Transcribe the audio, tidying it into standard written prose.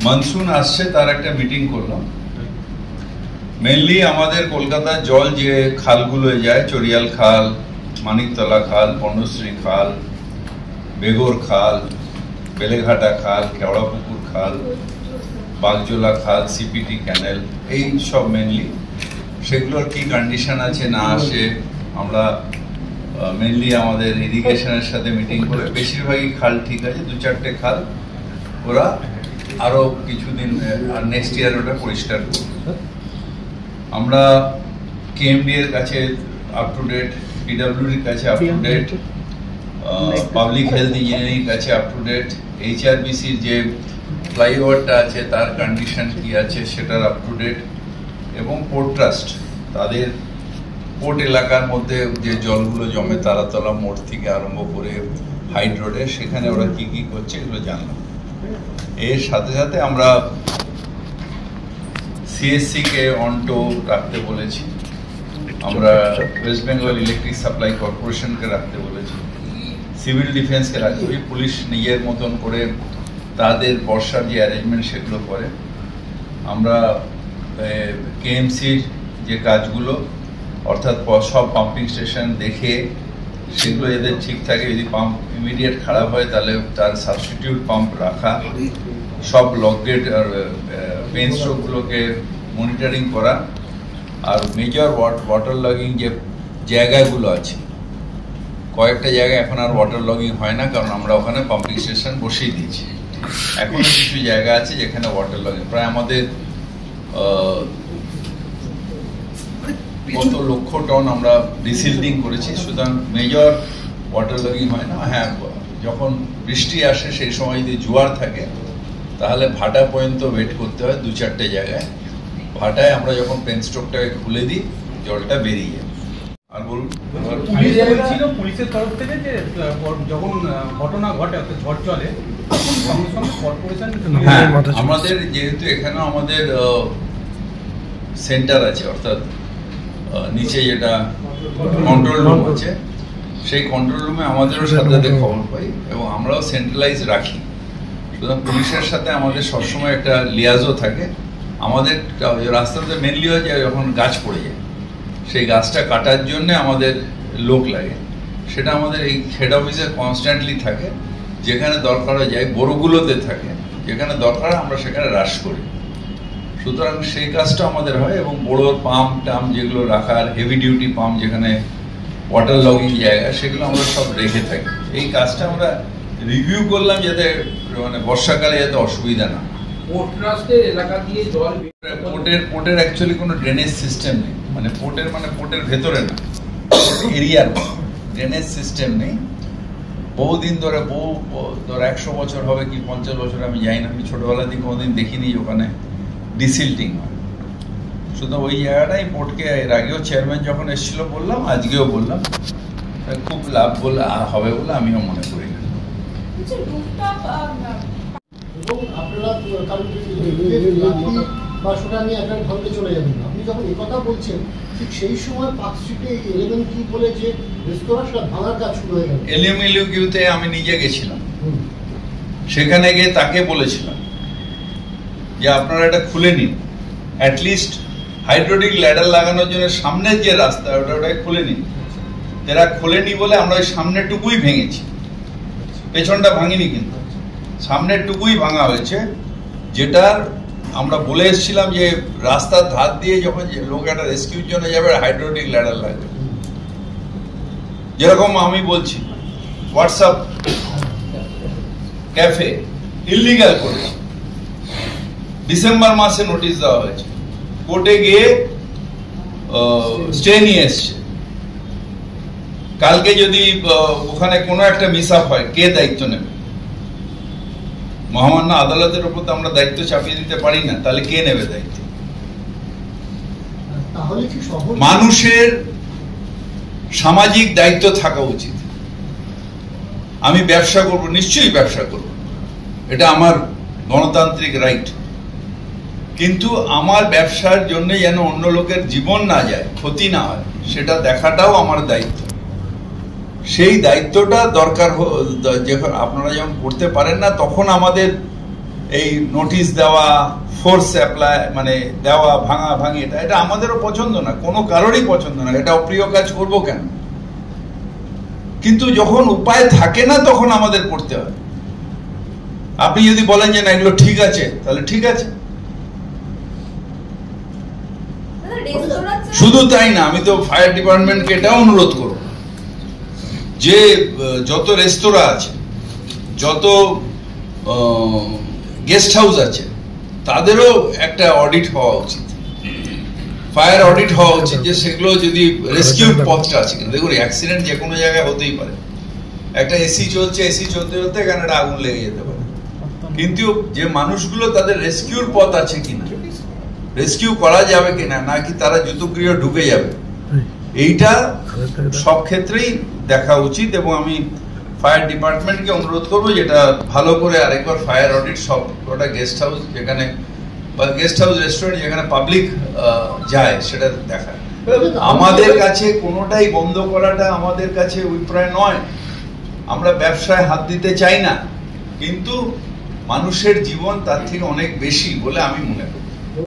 Monsoon আসছে তার একটা মিটিং করলাম। মেনলি আমাদের কলকাতার জল যে খালগুলো যায়, চরিয়াল খাল, মানিকতলা খাল, পর্ণশ্রী খাল, বেগর খাল, বেলেঘাটা খাল, কেওড়াপুকুর খাল, বাগজোলা খাল, সিপিটি ক্যানেল, এই সব মেনলি সেগুলোর কি কন্ডিশন আছে না আসে আমরা মেনলি আমাদের ইরিগেশনের সাথে মিটিং করে বেশিরভাগই খাল ঠিক আছে, 2-4টে খাল ওরা আরো কিছুদিন আর নেক্সট ইয়ার ওটা পরিষ্কার করবে। আমরা কেএমডি এর কাছে আপ টু ডেট, পিডব্লিউডির কাছে up to date, public health engineering কাছে আপ টু ডেট, এইচআরবিসির যে ফ্লাইওভারটা আছে তার কন্ডিশন কি আছে সেটার আপ টু ডেট, এবং পোর্ট ট্রাস্ট তাদের পোর্ট এলাকার মধ্যে যে জলগুলো জমে তারাতলা মোড় থেকে আরম্ভ করে হাইড রোডে, সেখানে ওরা কি কি করছে এগুলো জানলাম। এর সাথে সাথে আমরা সিএসসি কে অনটো রাখতে বলেছি, আমরা ওয়েস্ট বেঙ্গল ইলেকট্রিক সাপ্লাই কর্পোরেশনকে রাখতে বলেছি, সিভিল ডিফেন্সকে রাখতে বলেছি, পুলিশ নিজের মতন করে তাদের বর্ষার যে অ্যারেঞ্জমেন্ট সেগুলো করে। আমরা কেএমসির যে কাজগুলো অর্থাৎ সব পাম্পিং স্টেশন দেখে সেগুলো এদের ঠিক থাকে, যদি পাম্প ইমিডিয়েট খারাপ হয় তাহলে তার সাবস্টিটিউট পাম্প রাখা, সব লকগেট আর পেন স্ট্রোকগুলোকে মনিটরিং করা, আর মেজর ওয়াটার লগিং যে জায়গাগুলো আছে, কয়েকটা জায়গায় এখন আর ওয়াটার লগিং হয় না কারণ আমরা ওখানে পাম্পিং স্টেশন বসিয়ে দিয়েছি। এখনো কিছু জায়গা আছে যেখানে ওয়াটার লগিং, প্রায় আমাদের কত লক্ষ টন আমরা রিসিল্টিং করেছি, সুতরাং মেজর ওয়াটার লগিং হয় না। হ্যাঁ, যখন বৃষ্টি আসে সেই সময় যদি জোয়ার থাকে তাহলে ভাটা পর্যন্ত ওয়েট করতে হয় 2-4টে জায়গায়। ভাটায় আমরা যখন পেন স্ট্রোকটাকে খুলে দিই জলটা বেরিয়ে যায়। আর বলুন, পুলিশের তরফ থেকে যে যখন ঘটনা ঘটে ঝড় চলে সঙ্গে সঙ্গে কর্পোরেশন, হ্যাঁ আমাদের যেহেতু এখানে আমাদের সেন্টার আছে, অর্থাৎ নিচে যেটা কন্ট্রোল রুম আছে, সেই কন্ট্রোল রুমে আমাদেরও সাথে খবর পাই এবং আমরাও সেন্ট্রালাইজ রাখি। সুতরাং পুলিশের সাথে আমাদের সবসময় একটা লিয়াজও থাকে। আমাদের রাস্তাতে মেনলি হয় যে যখন গাছ পড়ে যায় সেই গাছটা কাটার জন্য আমাদের লোক লাগে, সেটা আমাদের এই হেড অফিসে কনস্ট্যান্টলি থাকে। যেখানে দরকার হয়ে যায় বড়গুলোতে থাকে, যেখানে দরকার আমরা সেখানে হ্রাস করি। সুতরাং সেই কাজটা আমাদের হয় এবং বড় পাম্প টাম্প যেগুলো রাখার, হেভি ডিউটি পাম্প যেখানে ওয়াটার লগিং জায়গা, সেগুলো আমরা সব রেখে থাকি। এই কাজটা আমরা রিভিউ করলাম যাতে মানে বর্ষাকালে যাতে অসুবিধা না। পোর্টের অ্যাকচুয়ালি কোনো ড্রেনেজ সিস্টেম নেই, মানে পোর্টের ভেতরে না, এরিয়ার ড্রেনেজ সিস্টেম নেই। বহুদিন ধরে ধর 100 বছর হবে কি 50 বছর আমি জানি না, আমি ছোটবেলা থেকে কোনোদিন দেখিনি ওখানে ডিসিল্টিং হয়। শুধু ওই জায়গাটাই পোর্টকে এর আগেও চেয়ারম্যান যখন এসেছিল বললাম, আজকেও বললাম, খুব লাভ বলে হবে বলে আমিও মনে করি না। চলে যাবেন, আপনি যখন এই কথা বলছেন ঠিক সেই সময় পার্ক স্ট্রিটে 11 কি বলে যে রেস্তোরাঁ ভাঙার কাজ শুরু হয়ে গেল। এলিউমিলিউতে আমি নিজে গেছিলাম, সেখানে গিয়ে তাকে বলেছিলাম যে আপনারা এটা খুলে নিন, অ্যাটলিস্ট হাইড্রোলিক ল্যাডার লাগানোর জন্য সামনের যে রাস্তা ওটা খুলে নিন। এরা খোলেনি বলে আমরা ওই সামনেরটুকুই ভেঙেছি, পেছনটা ভাঙিনি, কিন্তু সামনেরটুকুই ভাঙা হয়েছে। যেটার আমরা বলে এসেছিলাম যে রাস্তার ধার দিয়ে যখন লোক একটা রেস্কিউর জন্য যাবে হাইড্রোলিক ল্যাডার লাগবে। যেরকম আমি বলছি হোয়াটসঅ্যাপ ক্যাফে ইলিগাল করে ডিসেম্বর মাসে নোটিশ দেওয়া হয়েছে, কোর্টে গিয়ে স্টে নিয়ে এসছে। কালকে যদি ওখানে কোনো একটা মিস আপ হয় কে দায়িত্ব নেবে? মহামান্য আদালতের উপর তো আমরা দায়িত্ব চাপিয়ে দিতে পারি না, তাহলে কে নেবে দায়িত্ব? মানুষের সামাজিক দায়িত্ব থাকা উচিত। আমি ব্যবসা করব, নিশ্চয়ই ব্যবসা করব, এটা আমার গণতান্ত্রিক রাইট, কিন্তু আমার ব্যবসার জন্য যেন অন্য লোকের জীবন না যায়, ক্ষতি না হয়, সেটা দেখাটাও আমার দায়িত্ব। সেই দায়িত্বটা দরকার। যখন আপনারা যখন করতে পারেন না তখন আমাদের এই নোটিশ দেওয়া, ফোর্স অ্যাপ্লাই মানে দেওয়া, ভাঙা ভাঙি, এটা আমাদেরও পছন্দ না, কোনো কারোরই পছন্দ না। এটা অপ্রিয় কাজ করব কেন? কিন্তু যখন উপায় থাকে না তখন আমাদের করতে হয়। আপনি যদি বলেন যে না এগুলো ঠিক আছে, তাহলে ঠিক আছে। শুধু তাই না, আমি তো ফায়ার ডিপার্টমেন্টকে এটাও অনুরোধ করব যে যত রেস্তোরাঁ আছে, যত গেস্ট হাউস আছে, তাদেরও একটা অডিট হওয়া উচিত, ফায়ার অডিট হওয়া উচিত, যে সেগুলো যদি রেস্কিউর পথটা আছে কিনা। দেখুন, অ্যাক্সিডেন্ট যে কোনো জায়গায় হতেই পারে। একটা এসি চলছে, এসি চলতে চলতে এখানে একটা আগুন লেগে যেতে পারে, কিন্তু যে মানুষগুলো তাদের রেস্কিউর পথ আছে কিনা, রেস্কিউ করা যাবে কিনা, নাকি তারা জুতোগৃহ ঢুকে যাবে, এইটা সব ক্ষেত্রেই দেখা উচিত। এবং আমি ফায়ার ডিপার্টমেন্টকে অনুরোধ করবো যেটা ভালো করে আরেকবার ফায়ার অডিট সব কটা গেস্ট হাউস যেখানে, বা গেস্ট হাউস রেস্টুরেন্ট যেখানে পাবলিক যায়, সেটা দেখা। আমাদের কাছে কোনোটাই বন্ধ করাটা আমাদের কাছে অভিপ্রায় নয়, আমরা ব্যবসায় হাত দিতে চাই না, কিন্তু মানুষের জীবন তার থেকে অনেক বেশি বলে আমি মনে করি।